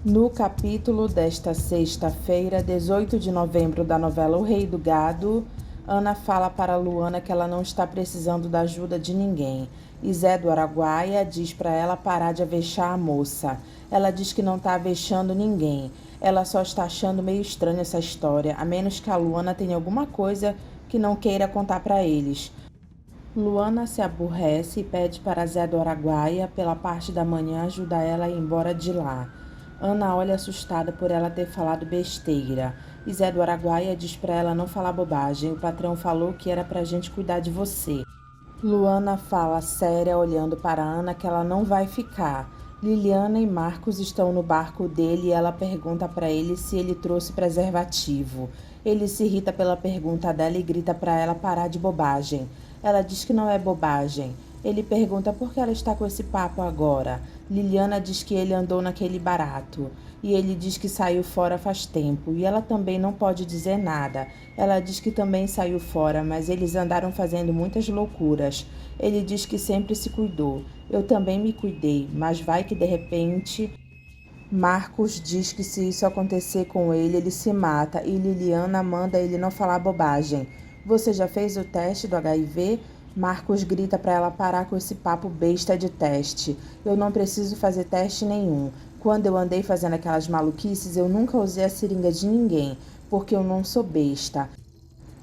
No capítulo desta sexta-feira, 18 de novembro, da novela O Rei do Gado, Ana fala para Luana que ela não está precisando da ajuda de ninguém. E Zé do Araguaia diz para ela parar de avexar a moça. Ela diz que não está avexando ninguém. Ela só está achando meio estranha essa história, a menos que a Luana tenha alguma coisa que não queira contar para eles. Luana se aborrece e pede para Zé do Araguaia, pela parte da manhã, ajudar ela a ir embora de lá. Ana olha assustada por ela ter falado besteira. E Zé do Araguaia diz para ela não falar bobagem. O patrão falou que era pra gente cuidar de você. Luana fala séria, olhando para Ana, que ela não vai ficar. Liliana e Marcos estão no barco dele e ela pergunta para ele se ele trouxe preservativo. Ele se irrita pela pergunta dela e grita para ela parar de bobagem. Ela diz que não é bobagem. Ele pergunta por que ela está com esse papo agora. Liliana diz que ele andou naquele barato. E ele diz que saiu fora faz tempo. E ela também não pode dizer nada. Ela diz que também saiu fora, mas eles andaram fazendo muitas loucuras. Ele diz que sempre se cuidou. Eu também me cuidei, mas vai que de repente... Marcos diz que se isso acontecer com ele se mata. E Liliana manda ele não falar bobagem. Você já fez o teste do HIV? Marcos grita para ela parar com esse papo besta de teste. Eu não preciso fazer teste nenhum. Quando eu andei fazendo aquelas maluquices, eu nunca usei a seringa de ninguém, porque eu não sou besta.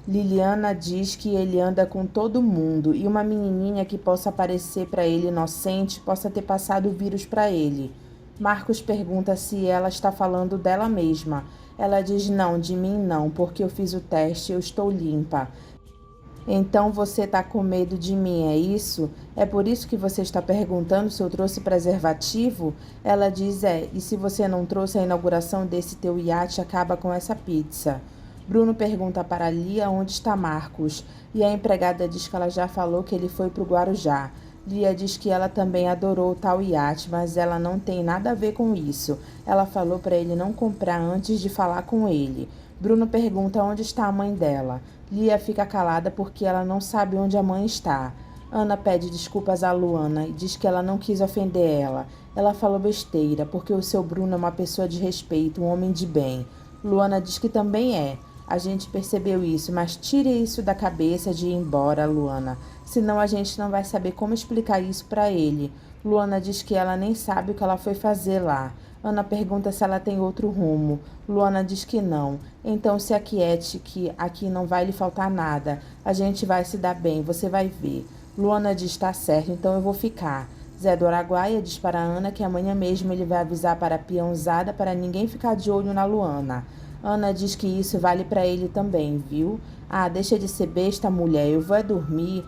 Liliana diz que ele anda com todo mundo e uma menininha que possa parecer para ele inocente possa ter passado o vírus para ele. Marcos pergunta se ela está falando dela mesma. Ela diz não, de mim não, porque eu fiz o teste, eu estou limpa. Então você tá com medo de mim, é isso? É por isso que você está perguntando se eu trouxe preservativo? Ela diz e se você não trouxe, a inauguração desse teu iate acaba com essa pizza. Bruno pergunta para Lia onde está Marcos, e a empregada diz que ela já falou que ele foi para o Guarujá. Lia diz que ela também adorou o tal iate, mas ela não tem nada a ver com isso. Ela falou para ele não comprar antes de falar com ele. Bruno pergunta onde está a mãe dela. Lia fica calada porque ela não sabe onde a mãe está. Ana pede desculpas a Luana e diz que ela não quis ofender ela. Ela falou besteira, porque o seu Bruno é uma pessoa de respeito, um homem de bem. Luana diz que também é. A gente percebeu isso, mas tire isso da cabeça de ir embora, Luana. Senão a gente não vai saber como explicar isso para ele. Luana diz que ela nem sabe o que ela foi fazer lá. Ana pergunta se ela tem outro rumo. Luana diz que não. Então se aquiete, que aqui não vai lhe faltar nada. A gente vai se dar bem, você vai ver. Luana diz tá certo, então eu vou ficar. Zé do Araguaia diz para Ana que amanhã mesmo ele vai avisar para a peãozada para ninguém ficar de olho na Luana. Ana diz que isso vale para ele também, viu? Ah, deixa de ser besta, mulher, eu vou dormir.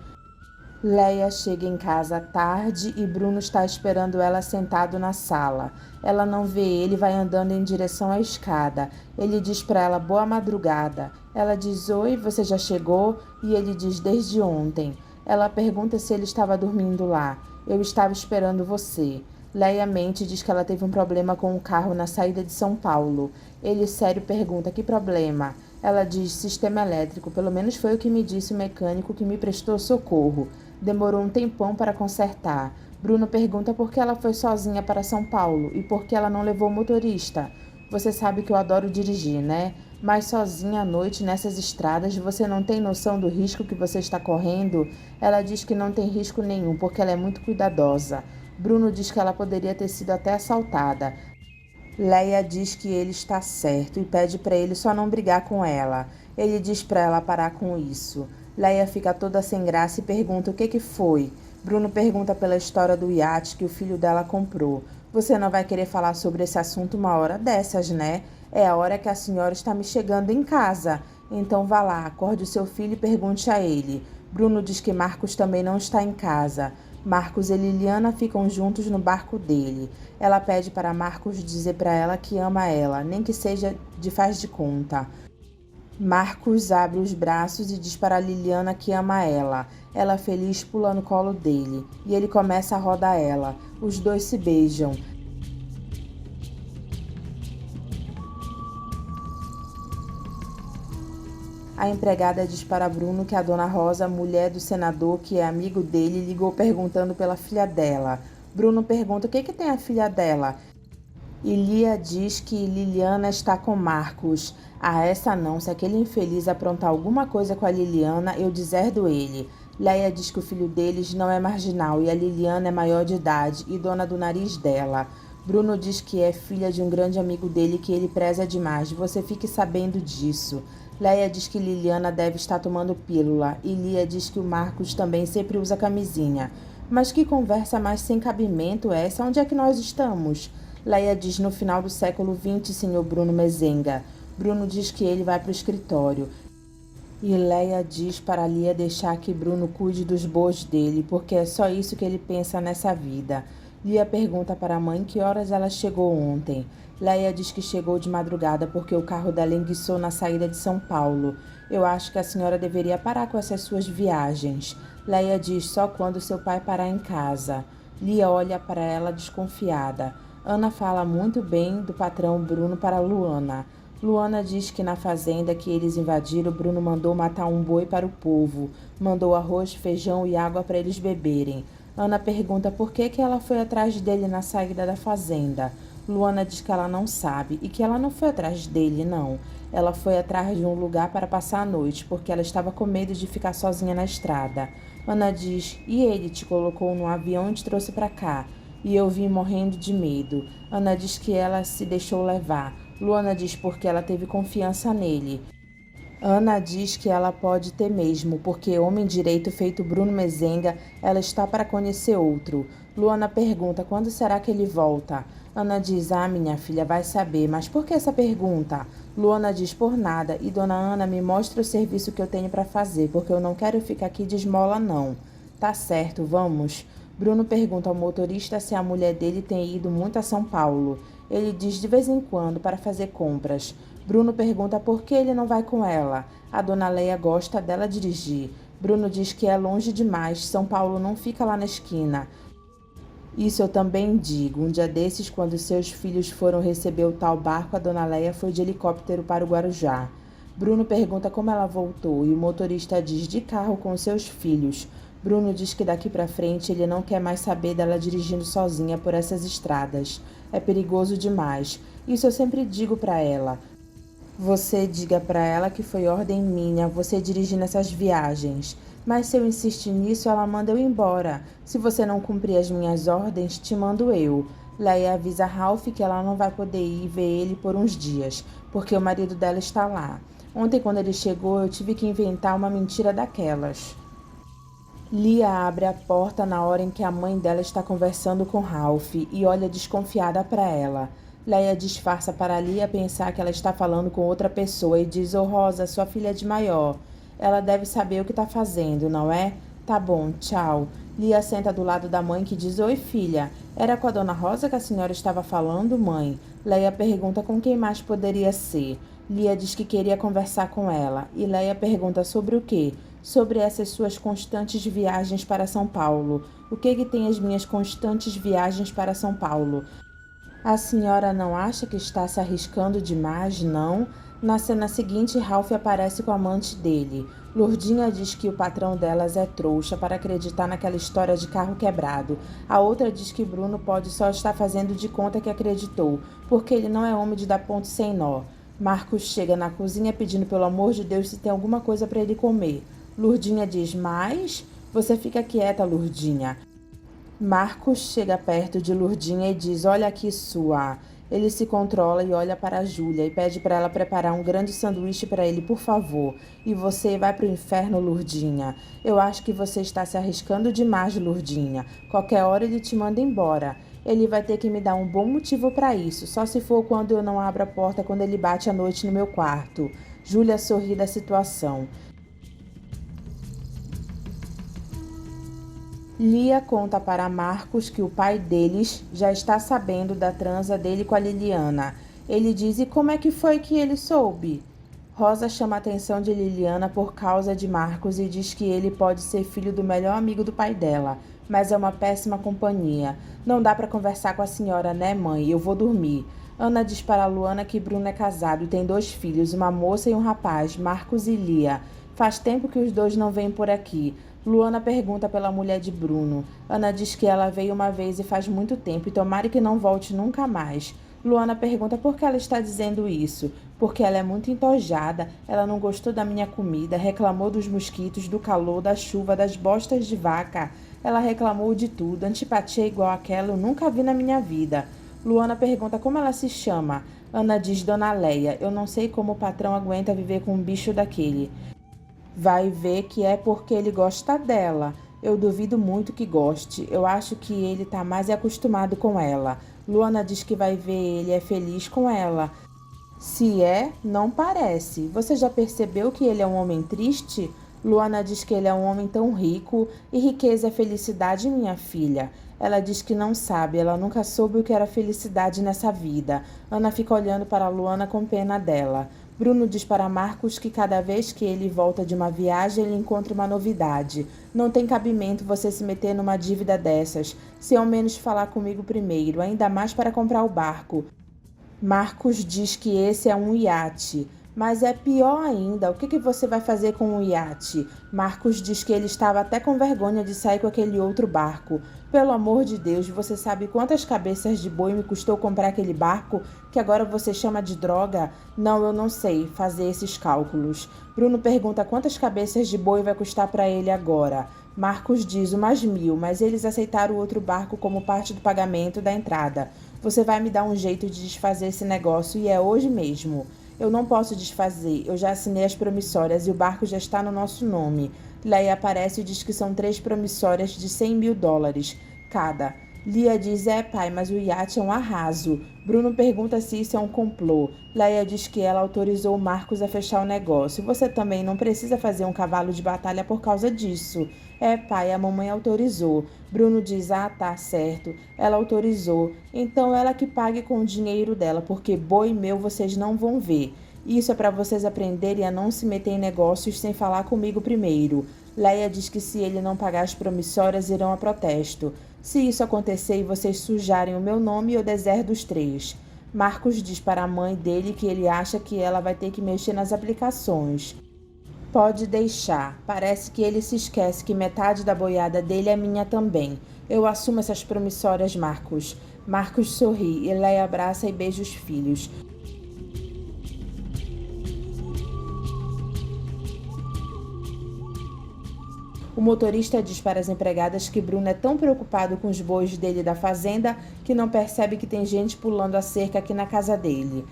Leia chega em casa tarde e Bruno está esperando ela sentado na sala. Ela não vê ele e vai andando em direção à escada. Ele diz para ela boa madrugada. Ela diz oi, você já chegou? E ele diz desde ontem. Ela pergunta se ele estava dormindo lá. Eu estava esperando você. Leia mente diz que ela teve um problema com o carro na saída de São Paulo. Ele sério pergunta que problema? Ela diz sistema elétrico, pelo menos foi o que me disse o mecânico que me prestou socorro. Demorou um tempão para consertar. Bruno pergunta por que ela foi sozinha para São Paulo e por que ela não levou o motorista. Você sabe que eu adoro dirigir, né? Mas sozinha à noite nessas estradas, você não tem noção do risco que você está correndo? Ela diz que não tem risco nenhum porque ela é muito cuidadosa. Bruno diz que ela poderia ter sido até assaltada. Leia diz que ele está certo e pede para ele só não brigar com ela. Ele diz para ela parar com isso. Leia fica toda sem graça e pergunta o que foi. Bruno pergunta pela história do iate que o filho dela comprou. Você não vai querer falar sobre esse assunto uma hora dessas, né? É a hora que a senhora está me chegando em casa. Então vá lá, acorde o seu filho e pergunte a ele. Bruno diz que Marcos também não está em casa. Marcos e Liliana ficam juntos no barco dele. Ela pede para Marcos dizer para ela que ama ela, nem que seja de faz de conta. Marcos abre os braços e diz para Liliana que ama ela. Ela feliz pula no colo dele e ele começa a rodar ela. Os dois se beijam. A empregada diz para Bruno que a dona Rosa, mulher do senador, que é amigo dele, ligou perguntando pela filha dela. Bruno pergunta o que tem a filha dela. E Lia diz que Liliana está com Marcos. Ah, essa não. Se aquele infeliz aprontar alguma coisa com a Liliana, eu deserdo ele. Leia diz que o filho deles não é marginal e a Liliana é maior de idade e dona do nariz dela. Bruno diz que é filha de um grande amigo dele que ele preza demais. Você fique sabendo disso. Leia diz que Liliana deve estar tomando pílula e Lia diz que o Marcos também sempre usa camisinha. Mas que conversa mais sem cabimento é essa? Onde é que nós estamos? Leia diz no final do século XX, senhor Bruno Mezenga. Bruno diz que ele vai para o escritório. E Leia diz para Lia deixar que Bruno cuide dos bois dele, porque é só isso que ele pensa nessa vida. Lia pergunta para a mãe que horas ela chegou ontem. Leia diz que chegou de madrugada porque o carro dela enguiçou na saída de São Paulo. Eu acho que a senhora deveria parar com essas suas viagens. Leia diz só quando seu pai parar em casa. Lia olha para ela desconfiada. Ana fala muito bem do patrão Bruno para Luana. Luana diz que na fazenda que eles invadiram, Bruno mandou matar um boi para o povo, mandou arroz, feijão e água para eles beberem. Ana pergunta por que ela foi atrás dele na saída da fazenda. Luana diz que ela não sabe e que ela não foi atrás dele, não. Ela foi atrás de um lugar para passar a noite, porque ela estava com medo de ficar sozinha na estrada. Ana diz, e ele te colocou no avião e te trouxe para cá? E eu vim morrendo de medo. Ana diz que ela se deixou levar. Luana diz porque ela teve confiança nele. Ana diz que ela pode ter mesmo, porque homem direito feito Bruno Mezenga, ela está para conhecer outro. Luana pergunta quando será que ele volta. Ana diz, minha filha vai saber, mas por que essa pergunta? Luana diz, por nada, e dona Ana me mostra o serviço que eu tenho para fazer, porque eu não quero ficar aqui de esmola não. Tá certo, vamos. Bruno pergunta ao motorista se a mulher dele tem ido muito a São Paulo. Ele diz de vez em quando para fazer compras. Bruno pergunta por que ele não vai com ela. A dona Leia gosta dela dirigir. Bruno diz que é longe demais, São Paulo não fica lá na esquina. Isso eu também digo. Um dia desses, quando seus filhos foram receber o tal barco, a dona Leia foi de helicóptero para o Guarujá. Bruno pergunta como ela voltou e o motorista diz de carro com seus filhos. Bruno diz que daqui para frente ele não quer mais saber dela dirigindo sozinha por essas estradas. É perigoso demais. Isso eu sempre digo para ela. Você diga para ela que foi ordem minha, você dirigir nessas viagens. Mas se eu insistir nisso, ela manda eu embora. Se você não cumprir as minhas ordens, te mando eu. Leia avisa Ralph que ela não vai poder ir ver ele por uns dias, porque o marido dela está lá. Ontem, quando ele chegou, eu tive que inventar uma mentira daquelas. Lia abre a porta na hora em que a mãe dela está conversando com Ralph e olha desconfiada para ela. Leia disfarça para Lia pensar que ela está falando com outra pessoa e diz: "Ô Rosa, sua filha é de maior. Ela deve saber o que está fazendo, não é? Tá bom, tchau." Lia senta do lado da mãe que diz: "Oi, filha. Era com a dona Rosa que a senhora estava falando, mãe?" Leia pergunta com quem mais poderia ser. Lia diz que queria conversar com ela. E Leia pergunta sobre o quê? Sobre essas suas constantes viagens para São Paulo. O que tem as minhas constantes viagens para São Paulo? A senhora não acha que está se arriscando demais, não? Na cena seguinte, Ralph aparece com a amante dele. Lourdinha diz que o patrão delas é trouxa para acreditar naquela história de carro quebrado. A outra diz que Bruno pode só estar fazendo de conta que acreditou, porque ele não é homem de dar ponto sem nó. Marcos chega na cozinha pedindo pelo amor de Deus se tem alguma coisa para ele comer. Lourdinha diz, mas... Você fica quieta, Lourdinha. Marcos chega perto de Lourdinha e diz, olha aqui, sua... Ele se controla e olha para a Júlia e pede para ela preparar um grande sanduíche para ele, por favor. E você vai para o inferno, Lourdinha. Eu acho que você está se arriscando demais, Lourdinha. Qualquer hora ele te manda embora. Ele vai ter que me dar um bom motivo para isso, só se for quando eu não abro a porta quando ele bate à noite no meu quarto. Júlia sorri da situação. Lia conta para Marcos que o pai deles já está sabendo da transa dele com a Liliana. Ele diz, e como é que foi que ele soube? Rosa chama a atenção de Liliana por causa de Marcos e diz que ele pode ser filho do melhor amigo do pai dela, mas é uma péssima companhia. Não dá para conversar com a senhora, né, mãe? Eu vou dormir. Ana diz para Luana que Bruno é casado e tem 2 filhos, uma moça e um rapaz, Marcos e Lia. Faz tempo que os 2 não vêm por aqui. Luana pergunta pela mulher de Bruno. Ana diz que ela veio uma vez e faz muito tempo e tomara que não volte nunca mais. Luana pergunta por que ela está dizendo isso. Porque ela é muito entojada, ela não gostou da minha comida, reclamou dos mosquitos, do calor, da chuva, das bostas de vaca. Ela reclamou de tudo, antipatia igual aquela eu nunca vi na minha vida. Luana pergunta como ela se chama. Ana diz Dona Leia, eu não sei como o patrão aguenta viver com um bicho daquele. Vai ver que é porque ele gosta dela. Eu duvido muito que goste. Eu acho que ele tá mais acostumado com ela. Luana diz que vai ver ele é feliz com ela. Se é, não parece. Você já percebeu que ele é um homem triste? Luana diz que ele é um homem tão rico e riqueza é felicidade, minha filha. Ela diz que não sabe, ela nunca soube o que era felicidade nessa vida. Ana fica olhando para Luana com pena dela. Bruno diz para Marcos que cada vez que ele volta de uma viagem, ele encontra uma novidade. Não tem cabimento você se meter numa dívida dessas, se ao menos falar comigo primeiro, ainda mais para comprar o barco. Marcos diz que esse é um iate. Mas é pior ainda, o que você vai fazer com o iate? Marcos diz que ele estava até com vergonha de sair com aquele outro barco. Pelo amor de Deus, você sabe quantas cabeças de boi me custou comprar aquele barco que agora você chama de droga? Não, eu não sei fazer esses cálculos. Bruno pergunta quantas cabeças de boi vai custar para ele agora. Marcos diz umas 1000, mas eles aceitaram o outro barco como parte do pagamento da entrada. Você vai me dar um jeito de desfazer esse negócio e é hoje mesmo. Eu não posso desfazer, eu já assinei as promissórias e o barco já está no nosso nome. Leia aparece e diz que são 3 promissórias de $100.000 cada. Lia diz, pai, mas o iate é um arraso. Bruno pergunta se isso é um complô. Leia diz que ela autorizou Marcos a fechar o negócio. Você também não precisa fazer um cavalo de batalha por causa disso. Pai, a mamãe autorizou. Bruno diz, tá certo. Ela autorizou. Então ela que pague com o dinheiro dela, porque boi meu vocês não vão ver. Isso é para vocês aprenderem a não se meter em negócios sem falar comigo primeiro. Leia diz que se ele não pagar as promissórias, irão a protesto. Se isso acontecer e vocês sujarem o meu nome, eu deserto os 3. Marcos diz para a mãe dele que ele acha que ela vai ter que mexer nas aplicações. Pode deixar. Parece que ele se esquece que metade da boiada dele é minha também. Eu assumo essas promissórias, Marcos. Marcos sorri e Leia abraça e beija os filhos. O motorista diz para as empregadas que Bruno é tão preocupado com os bois dele da fazenda que não percebe que tem gente pulando a cerca aqui na casa dele.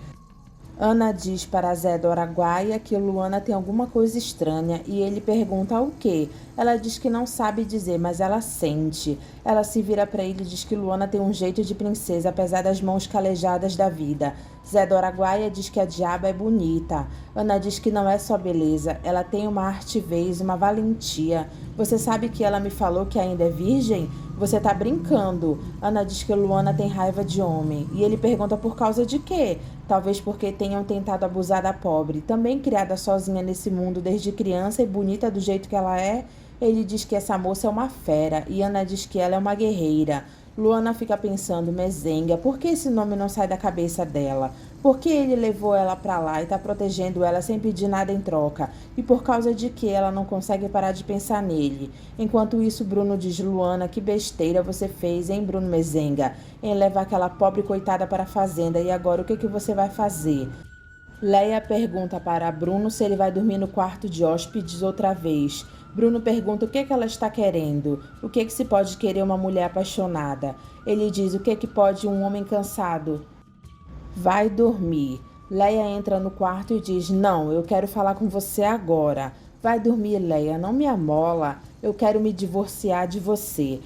Ana diz para Zé do Araguaia que Luana tem alguma coisa estranha e ele pergunta o quê. Ela diz que não sabe dizer, mas ela sente. Ela se vira para ele e diz que Luana tem um jeito de princesa, apesar das mãos calejadas da vida. Zé do Araguaia diz que a diaba é bonita. Ana diz que não é só beleza, ela tem uma altivez, uma valentia. Você sabe que ela me falou que ainda é virgem? Você tá brincando. Ana diz que Luana tem raiva de homem. E ele pergunta por causa de quê? Talvez porque tenham tentado abusar da pobre, também criada sozinha nesse mundo desde criança e bonita do jeito que ela é. Ele diz que essa moça é uma fera e Ana diz que ela é uma guerreira. Luana fica pensando, mezenga, por que esse nome não sai da cabeça dela? Por que ele levou ela pra lá e tá protegendo ela sem pedir nada em troca? E por causa de que ela não consegue parar de pensar nele? Enquanto isso, Bruno diz, Luana, que besteira você fez, hein, Bruno Mezenga? Em levar aquela pobre coitada para a fazenda. E agora, o que você vai fazer? Leia pergunta para Bruno se ele vai dormir no quarto de hóspedes outra vez. Bruno pergunta o que ela está querendo. O que se pode querer uma mulher apaixonada? Ele diz o que pode um homem cansado. Vai dormir. Leia entra no quarto e diz, não, eu quero falar com você agora. Vai dormir, Leia, não me amola. Eu quero me divorciar de você.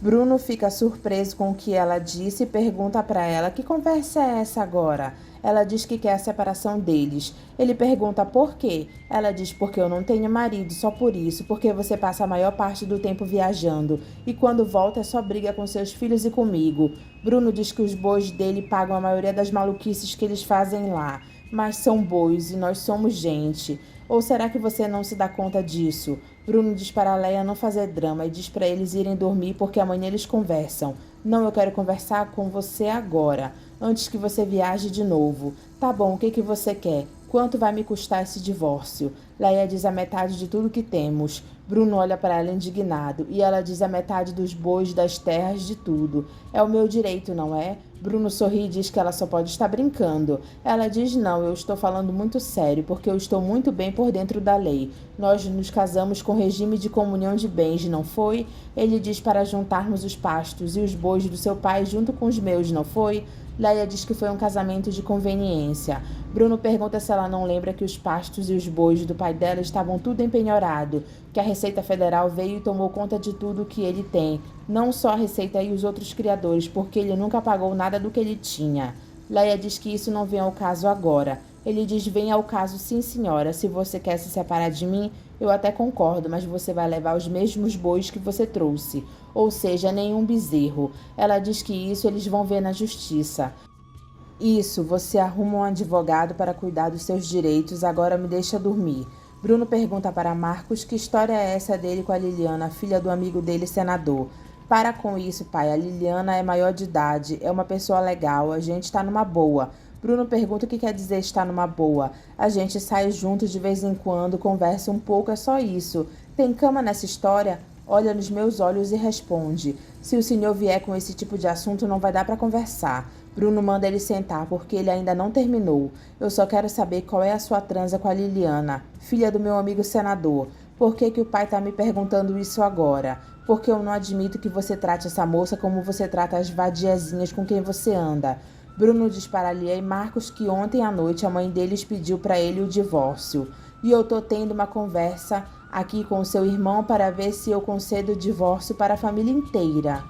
Bruno fica surpreso com o que ela disse e pergunta para ela que conversa é essa agora. Ela diz que quer a separação deles. Ele pergunta por quê. Ela diz porque eu não tenho marido, só por isso, porque você passa a maior parte do tempo viajando e quando volta é só briga com seus filhos e comigo. Bruno diz que os bois dele pagam a maioria das maluquices que eles fazem lá, mas são bois e nós somos gente. Ou será que você não se dá conta disso? Bruno diz para a Leia não fazer drama e diz para eles irem dormir porque amanhã eles conversam. Não, eu quero conversar com você agora. antes que você viaje de novo. Tá bom, o que você quer? Quanto vai me custar esse divórcio? Leia diz a metade de tudo que temos. Bruno olha para ela indignado, e ela diz a metade dos bois, das terras, de tudo. É o meu direito, não é? Bruno sorri e diz que ela só pode estar brincando. Ela diz não, eu estou falando muito sério, porque eu estou muito bem por dentro da lei. Nós nos casamos com regime de comunhão de bens, não foi? Ele diz para juntarmos os pastos e os bois do seu pai junto com os meus, não foi? Leia diz que foi um casamento de conveniência. Bruno pergunta se ela não lembra que os pastos e os bois do pai dela estavam tudo empenhorado, que a Receita Federal veio e tomou conta de tudo o que ele tem, não só a Receita e os outros criadores, porque ele nunca pagou nada do que ele tinha. Leia diz que isso não vem ao caso agora. Ele diz: vem ao caso sim, senhora. Se você quer se separar de mim, eu até concordo, mas você vai levar os mesmos bois que você trouxe, ou seja, nenhum bezerro. Ela diz que isso eles vão ver na justiça. Isso, você arruma um advogado para cuidar dos seus direitos, agora me deixa dormir. Bruno pergunta para Marcos que história é essa dele com a Liliana, filha do amigo dele, senador. Para com isso, pai, a Liliana é maior de idade, é uma pessoa legal, a gente está numa boa. Bruno pergunta o que quer dizer estar numa boa. A gente sai juntos de vez em quando, conversa um pouco, é só isso. Tem cama nessa história? Olha nos meus olhos e responde. Se o senhor vier com esse tipo de assunto, não vai dar para conversar. Bruno manda ele sentar, porque ele ainda não terminou. Eu só quero saber qual é a sua transa com a Liliana, filha do meu amigo senador. Por que o pai tá me perguntando isso agora? Porque eu não admito que você trate essa moça como você trata as vadiazinhas com quem você anda. Bruno diz para Lia e Marcos que ontem à noite a mãe deles pediu para ele o divórcio. E eu tô tendo uma conversa aqui com o seu irmão para ver se eu concedo o divórcio para a família inteira.